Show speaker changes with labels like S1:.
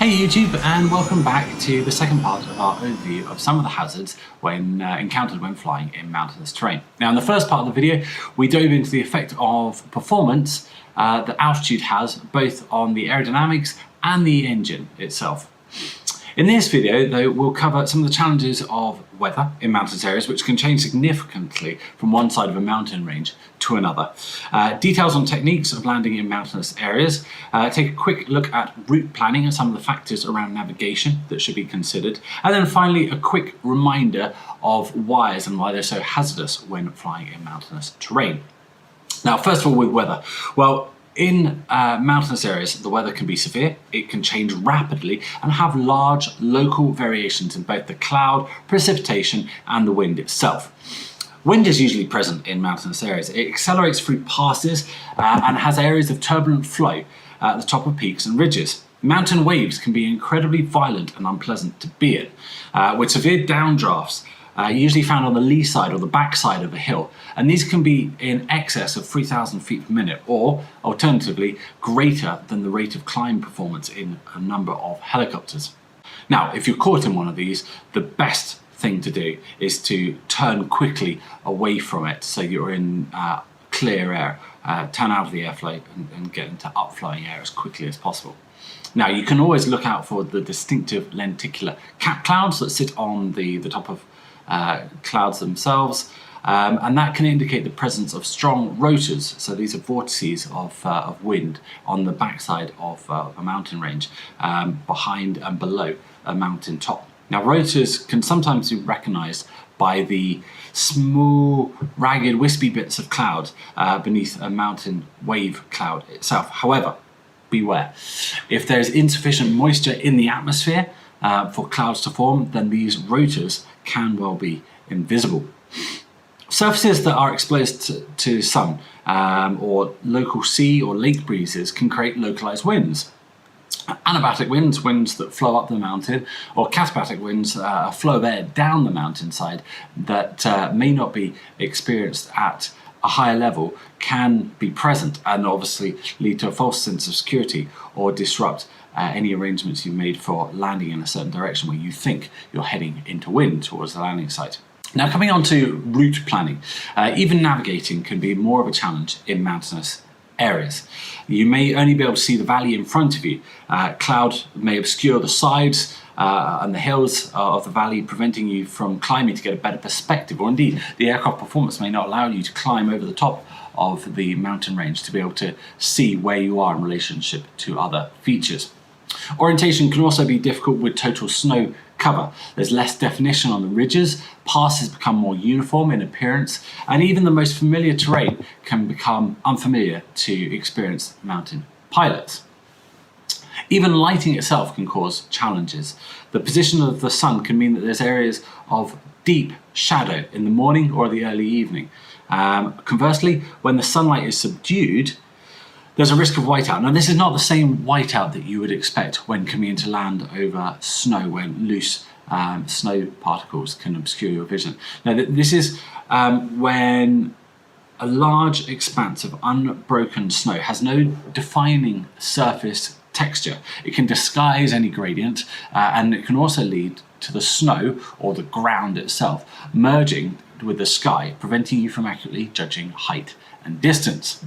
S1: Hey YouTube, and welcome back to the second part of our overview of some of the hazards when encountered when flying in mountainous terrain. Now in the first part of the video we dove into the effect of performance that altitude has both on the aerodynamics and the engine itself. In this video though we'll cover some of the challenges of weather in mountainous areas which can change significantly from one side of a mountain range to another. Details on techniques of landing in mountainous areas, take a quick look at route planning and some of the factors around navigation that should be considered, and then finally a quick reminder of wires and why they're so hazardous when flying in mountainous terrain. Now first of all, with weather, well, in mountainous areas, the weather can be severe, it can change rapidly and have large local variations in both the cloud, precipitation and the wind itself. Wind is usually present in mountainous areas. It accelerates through passes and has areas of turbulent flow at the top of peaks and ridges. Mountain waves can be incredibly violent and unpleasant to be in, with severe downdrafts usually found on the lee side or the back side of a hill, and these can be in excess of 3,000 feet per minute, or alternatively greater than the rate of climb performance in a number of helicopters. Now if you're caught in one of these, the best thing to do is to turn quickly away from it so you're in clear air, turn out of the airflow and get into upflowing air as quickly as possible. Now you can always look out for the distinctive lenticular cap clouds that sit on the top of clouds themselves, and that can indicate the presence of strong rotors. So these are vortices of wind on the backside of a mountain range, behind and below a mountain top. Now rotors can sometimes be recognized by the small, ragged, wispy bits of cloud beneath a mountain wave cloud itself. However, beware. If there's insufficient moisture in the atmosphere for clouds to form, then these rotors can well be invisible. Surfaces that are exposed to sun or local sea or lake breezes can create localized winds. Anabatic winds, winds that flow up the mountain, or katabatic winds, a flow of air down the mountainside that may not be experienced at a higher level, can be present and obviously lead to a false sense of security or disrupt any arrangements you've made for landing in a certain direction where you think you're heading into wind towards the landing site. Now coming on to route planning, even navigating can be more of a challenge in mountainous areas. You may only be able to see the valley in front of you. Cloud may obscure the sides and the hills of the valley, preventing you from climbing to get a better perspective, or indeed the aircraft performance may not allow you to climb over the top of the mountain range to be able to see where you are in relationship to other features. Orientation can also be difficult with total snow cover. There's less definition on the ridges, passes become more uniform in appearance, and even the most familiar terrain can become unfamiliar to experienced mountain pilots. Even lighting itself can cause challenges. The position of the sun can mean that there's areas of deep shadow in the morning or the early evening. Conversely, when the sunlight is subdued, there's a risk of whiteout. Now this is not the same whiteout that you would expect when coming into land over snow, when loose snow particles can obscure your vision. Now this is when a large expanse of unbroken snow has no defining surface texture. It can disguise any gradient and it can also lead to the snow or the ground itself merging with the sky, preventing you from accurately judging height and distance.